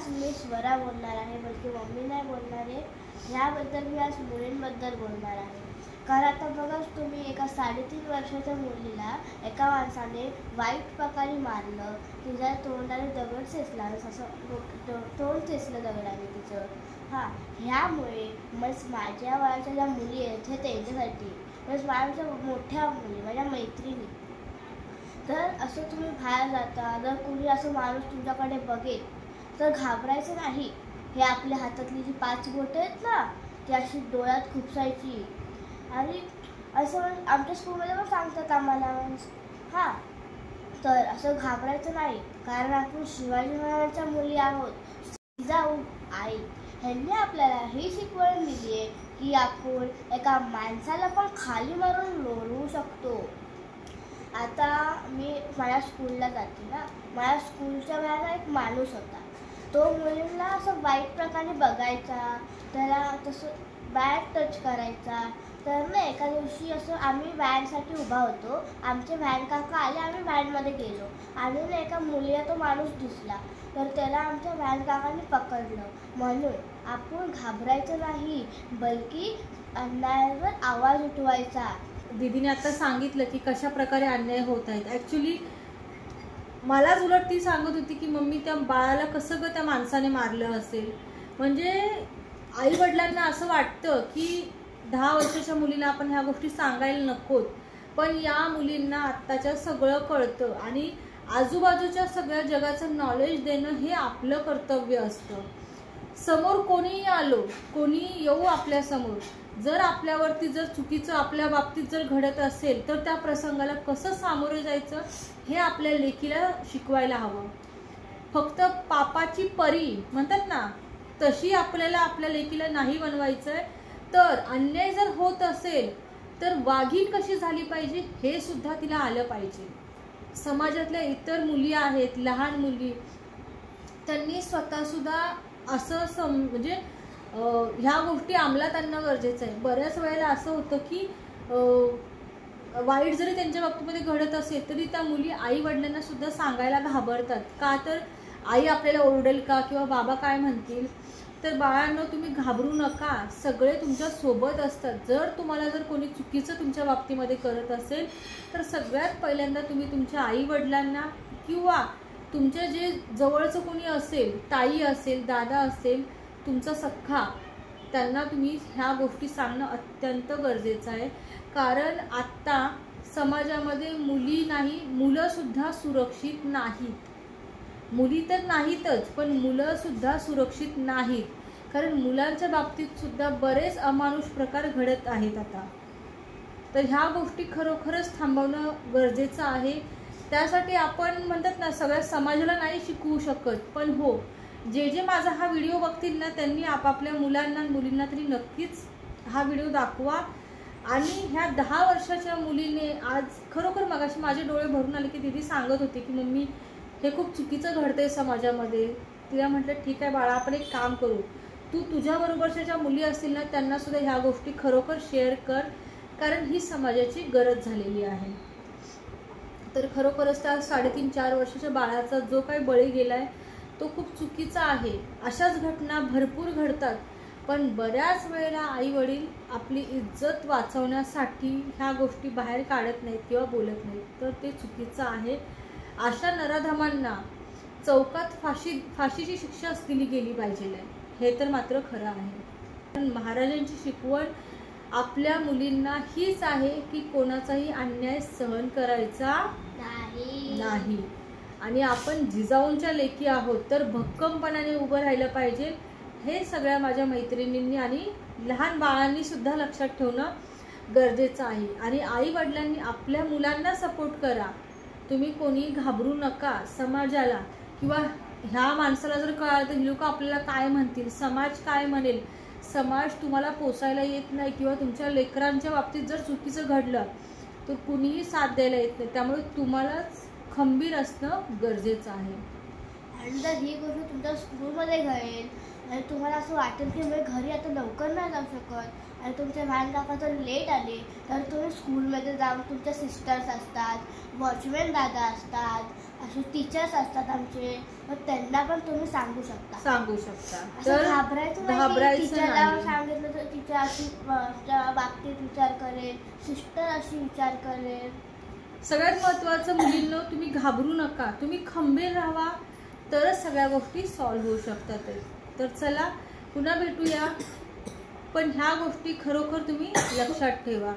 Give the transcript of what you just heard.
आज मी स्वरा बोलणार आहे, बल्कि मम्मी नाही बोलणार आहे. ह्याबद्दल मी आज मुलींबद्दल बोलणार आहे. कारण आता बघा तुम्ही, एका 3.5 वर्षाच्या मुलीला एका माणसाने वाईट प्रकारे मारलं, तिच्या तोंडाने दगड चेचला, असं तोंड चेचलं दगडाने तिचं. ह्यामुळे मग माझ्या वयाच्या ज्या मुली आहेत हे त्यांच्यासाठी, मग माझ्या मोठ्या मुली, माझ्या मैत्रिणी, तर असं तुम्ही बाहेर जाता, जर कोणी असं माणूस तुमच्याकडे बघेल तर घाबरायचं नाही. हे आपल्या हातातली जी 5 बोटं आहेत ना, ती अशी डोळ्यात खुपसायची. आणि असं आमच्या स्कूलमध्ये पण सांगतात आम्हाला. तर असं घाबरायचं नाही, कारण आपण शिवाजी महाराजांच्या मुली आहोत. जिजाऊ, आई ह्यांनी आपल्याला ही शिकवण दिली आहे की आपण एका माणसाला पण खाली मारून लोळवू शकतो. आता मी माझ्या स्कूलला जाते ना, माझ्या स्कूलच्या वेळेला एक माणूस होता. तो मुलींना असं वाईट प्रकारे बघायचा, त्याला तसं बॅड टच करायचा. तर ना एका दिवशी असं आम्ही व्हॅनसाठी उभा होतो, आमचे व्हॅन काका आले, आम्ही व्हॅनमध्ये गेलो आणि ना एका मुलीला तो माणूस दिसला, तर त्याला आमच्या व्हॅन काकांनी पकडलं. म्हणून आपण घाबरायचं नाही, बल्कि अन्यायावर आवाज उठवायचा. दीदीने आता सांगितलं की कशा प्रकारे अन्याय होत आहेत. ॲक्च्युली मलाच उलट ती सांगत होती की मम्मी त्या बाळाला कसं ग त्या माणसाने मारलं असेल. म्हणजे आई वडिलांना असं वाटतं की 10 वर्षाच्या मुलीला आपण ह्या गोष्टी सांगायला नकोत, पण या मुलींना आत्ताच्या सगळं कळतं आणि आजूबाजूच्या सगळ्या जगाचं नॉलेज देणं हे आपलं कर्तव्य असतं. समोर कोणीही आलो, कोणी येऊ आपल्या समोर, जर आपल्यावरती जर चुकीचं आपल्या बाबतीत जर घडत असेल तर त्या प्रसंगाला कसं सामोरे जायचं हे आपल्या लेकीला शिकवायला हवं. फक्त पापाची परी म्हणतात ना, तशी आपल्याला आपल्या लेकीला नाही बनवायचंय. तर अन्याय जर होत असेल तर वाघीण कशी झाली पाहिजे हे सुद्धा तिला आलं पाहिजे. समाजातल्या इतर मुली आहेत, लहान मुली, त्यांनी स्वतः सुद्धा असं म्हणजे ह्या गोष्टी अंमलात आणणं गरजेचं आहे. बऱ्याच वेळेला असं होतं की वाईट जरी त्यांच्या बाबतीमध्ये घडत असेल तरी त्या मुली आई वडिलांना सुद्धा सांगायला घाबरतात. का तर आई आपल्याला ओरडेल का, किंवा बाबा काय म्हणतील. तर बाळांनो, तुम्ही घाबरू नका, सगळे तुमच्या सोबत असतात. जर तुम्हाला जर कोणी चुकीचं तुमच्या बाबतीमध्ये करत असेल तर सगळ्यात पहिल्यांदा तुम्ही तुमच्या आई वडिलांना किंवा तुमच्या जे जवळचं कोणी असेल, ताई असेल, दादा असेल, तुमचा सख्खा, त्यांना तुम्ही ह्या गोष्टी सांगणं अत्यंत गरजेचं आहे. कारण आत्ता समाजामध्ये मुली नाही, मुलं सुद्धा सुरक्षित नाहीत. मुली तर नाहीतच, पण मुलं सुद्धा सुरक्षित नाहीत. कारण मुलांच्या बाबतीत सुद्धा बरेच अमानुष प्रकार घडत आहेत आता. तर ह्या गोष्टी खरोखरच थांबवणं गरजेचं आहे. त्यासाठी आपण म्हणतात ना, सगळ्या समाजाला नाही शिकवू शकत, पण हो, जे माझा हा व्हिडिओ बघतील ना, त्यांनी आपापल्या मुलांना मुलींना तरी नक्कीच हा व्हिडिओ दाखवा. आणि ह्या 10 वर्षाच्या मुलीने आज खरोखर मगाशी माझे डोळे भरून आले की दीदी सांगत होती की मम्मी हे खूप चुकीचं घडतंय समाजामध्ये. तिला म्हटलं ठीक आहे बाळा, आपण एक काम करू, तू तुझ्या बरोबरच्या ज्या मुली असतील ना त्यांना सुद्धा ह्या गोष्टी खरोखर शेअर कर, कारण ही समाजाची गरज झालेली आहे. तर खरोखरच त्या 3.5-4 वर्षाच्या बाळाचा जो काही बळी गेलाय तो खूप चुकीचा आहे. अशाच घटना भरपूर घडतात, पण बऱ्याच वेळेला आई वडील आपली इज्जत वाचवण्यासाठी ह्या गोष्टी बाहेर काढत नाहीत किंवा बोलत नाहीत, तर ते चुकीचं आहे. अशा नराधमांना चौकात फाशीची शिक्षा दिली गेली पाहिजे, हे तर मात्र खरं आहे. महाराजांची शिकवण आपल्या मुलींना हीच आहे की कोणाचाही अन्याय सहन करायचा नाही. आणि आपण जिजाऊंच्या लेकी आहोत, तर भक्कमपणाने उभं राहिलं पाहिजे. हे सगळ्या माझ्या मैत्रिणींनी आणि लहान बाळांनी सुद्धा लक्षात ठेवणं गरजेचं आहे. आणि आई वडिलांनी आपल्या मुलांना सपोर्ट करा. तुम्ही कोणी घाबरू नका समाजाला, किंवा ह्या माणसाला जर कळालं तर लोक आपल्याला काय म्हणतील, समाज काय म्हणेल. समाज तुम्हाला पोसायला येत नाही, किंवा तुमच्या लेकरांच्या बाबतीत जर चुकीचं घडलं तर कुणीही साथ द्यायला येत नाही. त्यामुळे तुम्हालाच खंबीर असणं गरजेचं आहे. आणि जर ही गोष्ट तुमच्या स्कूलमध्ये घडेल आणि तुम्हाला असं वाटेल की मी घरी आता लवकर नाही जाऊ शकत आणि तुमचे व्हॅन काका जर लेट आले, तर तुम्ही स्कूलमध्ये जाऊन तुमच्या सिस्टर्स असतात, वॉचमॅन दादा असतात, असे टीचर्स असतात आमचे, तर त्यांना पण तुम्ही सांगू शकता. तर घाबरायचं टीचरला सांगितलं तर टीचर अशी बाबतीत विचार करेल, सिस्टर अशी विचार करेल. सगळ्यात महत्त्वाचं मुलींनो, तुम्ही घाबरू नका, तुम्ही खंबीर राहा, तरच सगळ्या गोष्टी सॉल्व्ह होऊ शकतात. तर चला पुन्हा भेटूया, पण ह्या गोष्टी खरोखर तुम्ही लक्षात ठेवा.